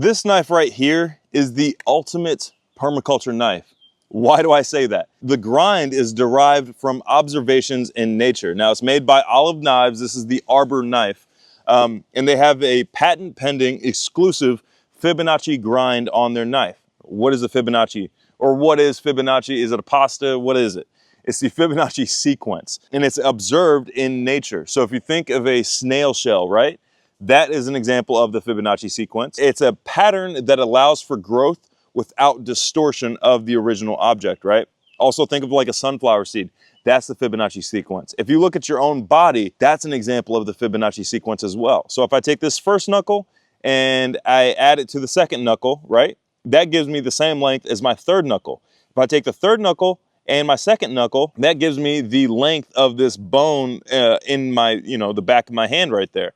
This knife right here is the ultimate permaculture knife. Why do I say that? The grind is derived from observations in nature. Now, it's made by Olive Knives. This is the Arbor knife. And they have a patent pending exclusive Fibonacci grind on their knife. What is a Fibonacci? Or what is Fibonacci? Is it a pasta? What is it? It's the Fibonacci sequence, and it's observed in nature. So if you think of a snail shell, right? That is an example of the Fibonacci sequence. It's a pattern that allows for growth without distortion of the original object, right? Also think of like a sunflower seed. That's the Fibonacci sequence. If you look at your own body, that's an example of the Fibonacci sequence as well. So if I take this first knuckle and I add it to the second knuckle, right? That gives me the same length as my third knuckle. If I take the third knuckle and my second knuckle, that gives me the length of this bone in my, the back of my hand right there.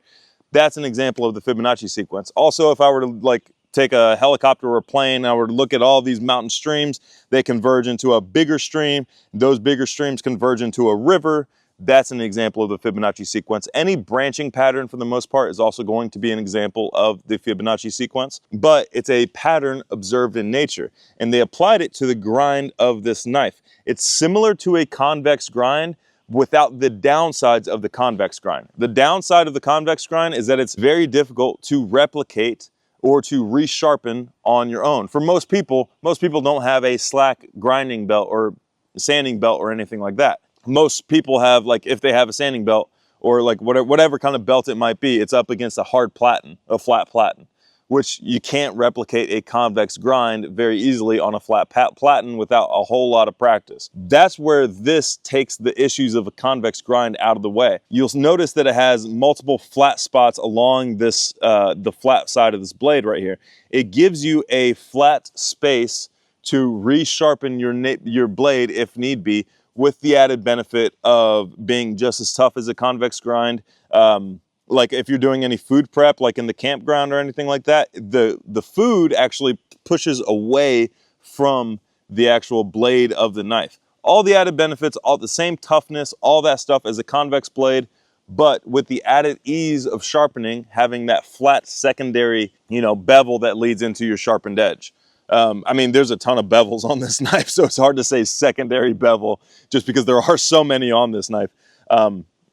That's an example of the Fibonacci sequence. Also, if I were to like take a helicopter or a plane, I were to look at all these mountain streams, they converge into a bigger stream. Those bigger streams converge into a river. That's an example of the Fibonacci sequence. Any branching pattern, for the most part, is also going to be an example of the Fibonacci sequence, but it's a pattern observed in nature, and they applied it to the grind of this knife. It's similar to a convex grind, without the downsides of the convex grind. The downside of the convex grind is that it's very difficult to replicate or to resharpen on your own. For most people don't have a slack grinding belt or sanding belt or anything like that. Most people have, like, if they have a sanding belt or like whatever kind of belt it might be, it's up against a hard platen, a flat platen, which you can't replicate a convex grind very easily on a flat platen without a whole lot of practice. That's where this takes the issues of a convex grind out of the way. You'll notice that it has multiple flat spots along this, the flat side of this blade right here. It gives you a flat space to resharpen your blade if need be, with the added benefit of being just as tough as a convex grind. Like if you're doing any food prep, like in the campground or anything like that, the food actually pushes away from the actual blade of the knife. All the added benefits, all the same toughness, all that stuff as a convex blade, but with the added ease of sharpening, having that flat secondary, bevel that leads into your sharpened edge. I mean, there's a ton of bevels on this knife, so it's hard to say secondary bevel just because there are so many on this knife.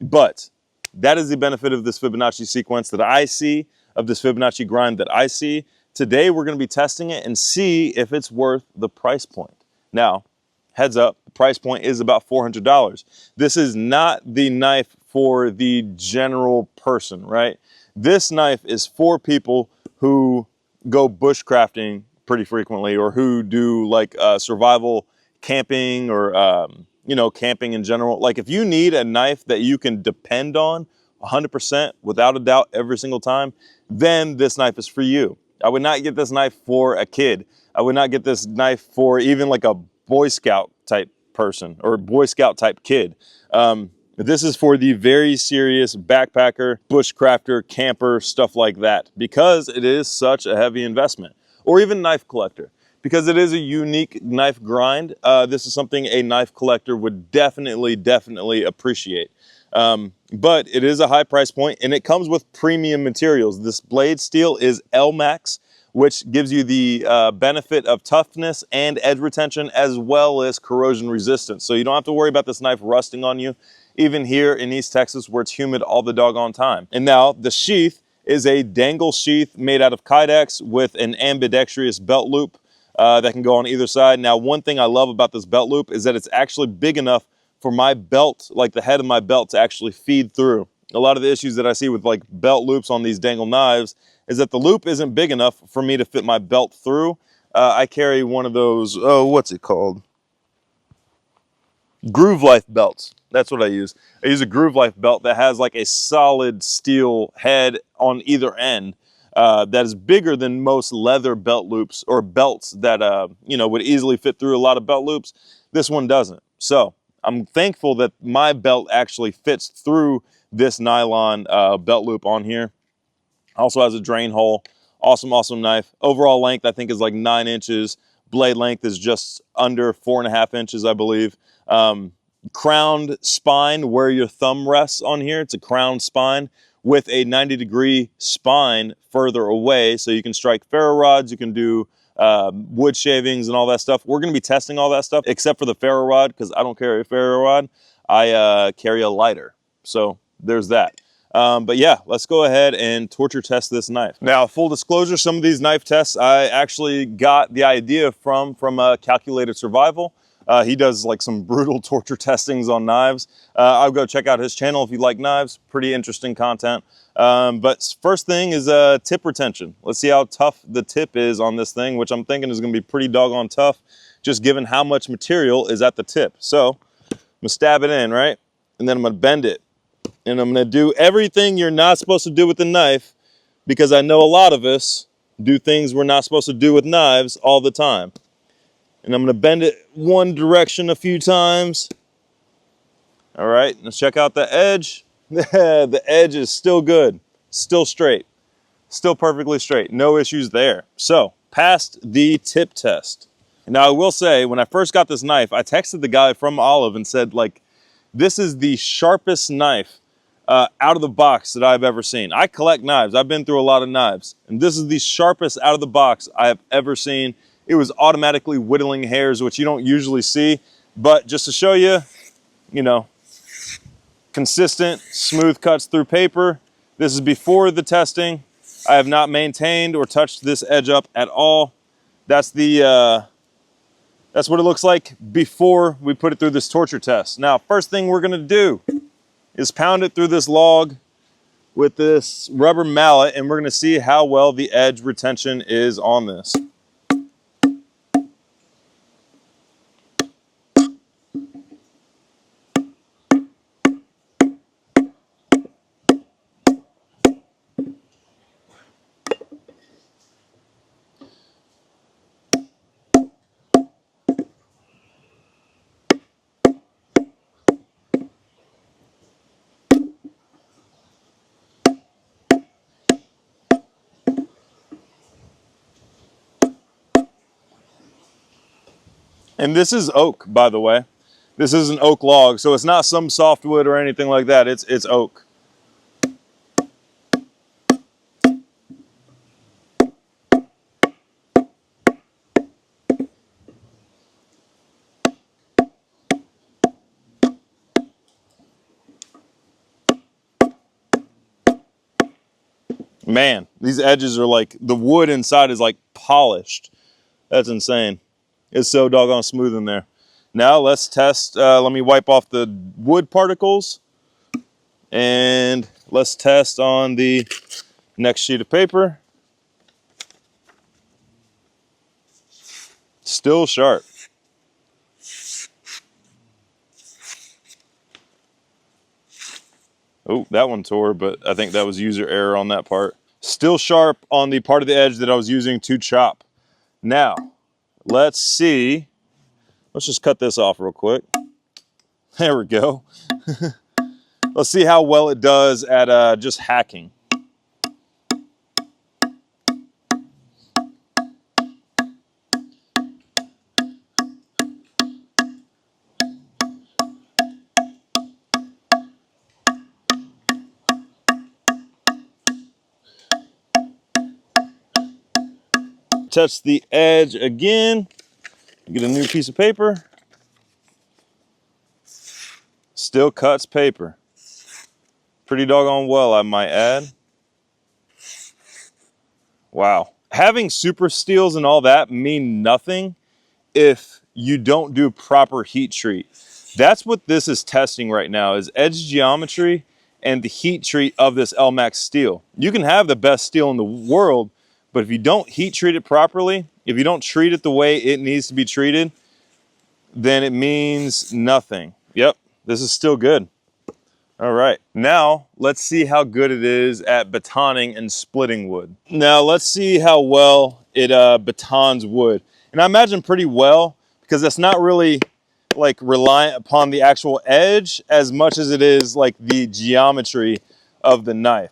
But that is the benefit of this Fibonacci sequence that I see, of this Fibonacci grind that I see. Today, we're going to be testing it and see if it's worth the price point. Now, heads up, the price point is about $400. This is not the knife for the general person, right? This knife is for people who go bushcrafting pretty frequently, or who do like survival camping, or camping in general. Like if you need a knife that you can depend on 100% without a doubt every single time, then this knife is for you. I would not get this knife for a kid. I would not get this knife for even like a Boy Scout type person or Boy Scout type kid. This is for the very serious backpacker, bushcrafter, camper, stuff like that, because it is such a heavy investment. Or even knife collector, because it is a unique knife grind. This is something a knife collector would definitely appreciate. But it is a high price point, and it comes with premium materials. This blade steel is L-Max, which gives you the benefit of toughness and edge retention, as well as corrosion resistance. So you don't have to worry about this knife rusting on you, even here in East Texas where it's humid all the doggone time. And now the sheath is a dangle sheath made out of Kydex with an ambidextrous belt loop that can go on either side. Now, one thing I love about this belt loop is that it's actually big enough for my belt, like the head of my belt, to actually feed through. A lot of the issues that I see with like belt loops on these dangle knives is that the loop isn't big enough for me to fit my belt through. I carry one of those, what's it called? Groove Life belts. That's what I use. I use a Groove Life belt that has like a solid steel head on either end that is bigger than most leather belt loops, or belts that would easily fit through a lot of belt loops. This one doesn't. So I'm thankful that my belt actually fits through this nylon belt loop on here. Also has a drain hole. Awesome knife. Overall length I think is like 9 inches. Blade length is just under 4.5 inches, I believe. Crowned spine where your thumb rests on here. It's a crowned spine with a 90-degree spine further away. So you can strike ferro rods, you can do wood shavings and all that stuff. We're going to be testing all that stuff, except for the ferro rod, because I don't carry a ferro rod. I carry a lighter. So there's that. But yeah, let's go ahead and torture test this knife. Now, full disclosure, some of these knife tests I actually got the idea from Calculated Survival. He does like some brutal torture testings on knives. I'll go check out his channel if you like knives. Pretty interesting content. But first thing is tip retention. Let's see how tough the tip is on this thing, which I'm thinking is going to be pretty doggone tough, just given how much material is at the tip. So I'm going to stab it in, right? And then I'm going to bend it. And I'm going to do everything you're not supposed to do with the knife, because I know a lot of us do things we're not supposed to do with knives all the time. And I'm going to bend it one direction a few times. All right, let's check out the edge. The edge is still good, still straight, still perfectly straight. No issues there. So, passed the tip test. Now, I will say, when I first got this knife, I texted the guy from Olive and said, like, this is the sharpest knife out of the box that I've ever seen. I collect knives. I've been through a lot of knives. And this is the sharpest out of the box I have ever seen. It was automatically whittling hairs, which you don't usually see. But just to show you, you know, consistent, smooth cuts through paper. This is before the testing. I have not maintained or touched this edge up at all. That's the that's what it looks like before we put it through this torture test. Now, first thing we're gonna do is pound it through this log with this rubber mallet, and we're gonna see how well the edge retention is on this. And this is oak, by the way. This is an oak log, so it's not some softwood or anything like that. It's oak. Man, these edges are like, the wood inside is like polished. That's insane. It's so doggone smooth in there. Now let's test, let me wipe off the wood particles, and let's test on the next sheet of paper. Still sharp. Oh, that one tore, but I think that was user error on that part. Still sharp on the part of the edge that I was using to chop. Now, let's see. Let's just cut this off real quick. There we go. Let's see how well it does at just hacking. Touch the edge again. Get a new piece of paper. Still cuts paper. Pretty doggone well, I might add. Wow. Having super steels and all that mean nothing if you don't do proper heat treat. That's what this is testing right now, is edge geometry and the heat treat of this LMAX steel. You can have the best steel in the world, but if you don't heat treat it properly, if you don't treat it the way it needs to be treated, then it means nothing. Yep, this is still good. All right, now let's see how good it is at batoning and splitting wood. Now let's see how well it batons wood. And I imagine pretty well, because it's not really like reliant upon the actual edge as much as it is like the geometry of the knife.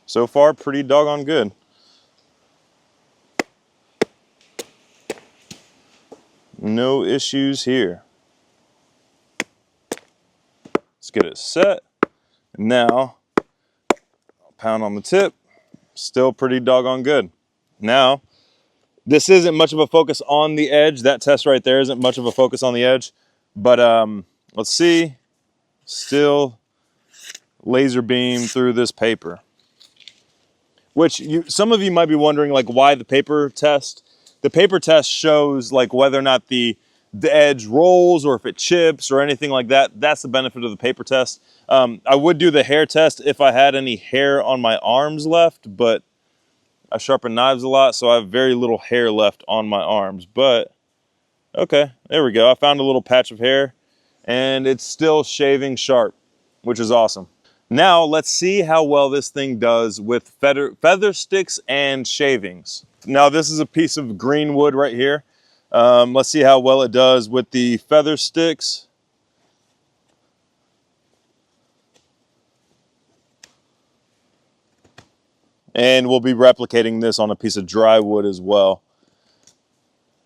So far, pretty doggone good. No issues here. Let's get it set, Now, pound on the tip, still pretty doggone good. Now, this isn't much of a focus on the edge. That test right there isn't much of a focus on the edge, but let's see, still laser beam through this paper. Which some of you might be wondering, like, why the paper test? The paper test shows like whether or not the edge rolls or if it chips or anything like that. That's the benefit of the paper test. I would do the hair test if I had any hair on my arms left, but I sharpen knives a lot, so I have very little hair left on my arms. But okay, there we go. I found a little patch of hair and it's still shaving sharp, which is awesome. Now let's see how well this thing does with feather sticks and shavings. Now this is a piece of green wood right here. Let's see how well it does with the feather sticks. And we'll be replicating this on a piece of dry wood as well,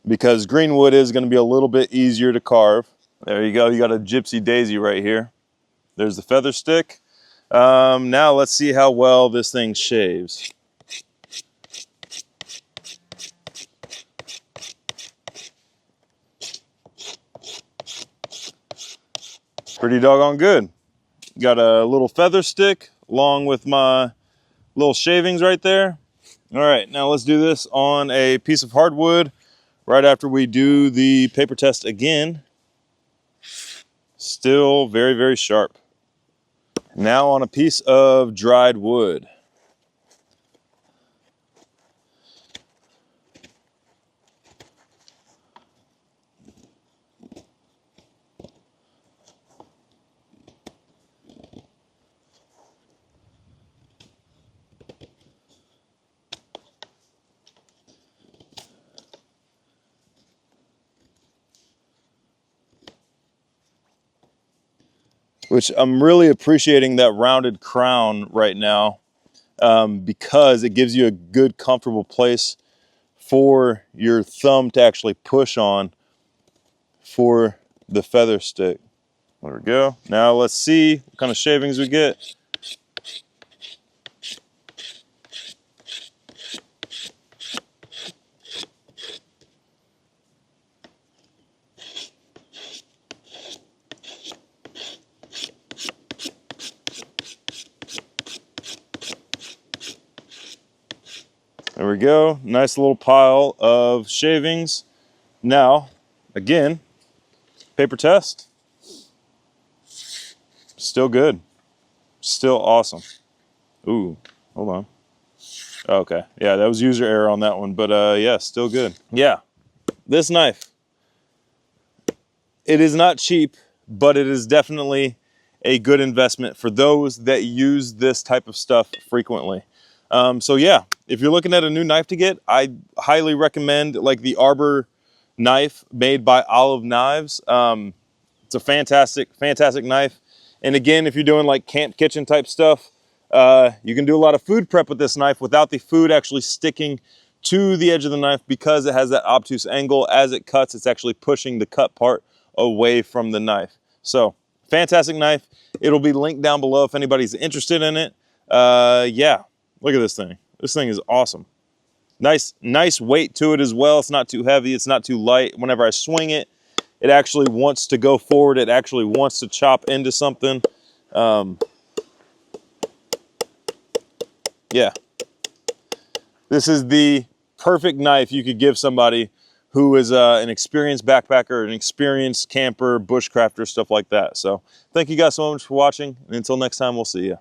because green wood is going to be a little bit easier to carve. There you go. You got a gypsy daisy right here. There's the feather stick. Now let's see how well this thing shaves. Pretty doggone good. Got a little feather stick along with my little shavings right there. All right, now let's do this on a piece of hardwood right after we do the paper test again. Still very, very sharp. Now on a piece of dried wood. Which I'm really appreciating that rounded crown right now, because it gives you a good, comfortable place for your thumb to actually push on for the feather stick. There we go. Now let's see what kind of shavings we get. There we go. Nice little pile of shavings. Now, again, paper test. Still good. Still awesome. Ooh, hold on. Okay, yeah, that was user error on that one, but yeah, still good. Yeah, this knife, it is not cheap, but it is definitely a good investment for those that use this type of stuff frequently. So yeah, if you're looking at a new knife to get, I highly recommend like the Arbor knife made by Olive Knives. It's a fantastic, fantastic knife. And again, if you're doing like camp kitchen type stuff, you can do a lot of food prep with this knife without the food actually sticking to the edge of the knife, because it has that obtuse angle. As it cuts, it's actually pushing the cut part away from the knife. So fantastic knife. It'll be linked down below if anybody's interested in it. Yeah, look at this thing. This thing is awesome. Nice weight to it as well. It's not too heavy. It's not too light. Whenever I swing it, it actually wants to go forward. It actually wants to chop into something. Yeah. This is the perfect knife you could give somebody who is an experienced backpacker, an experienced camper, bushcrafter, stuff like that. So thank you guys so much for watching. And until next time, we'll see you.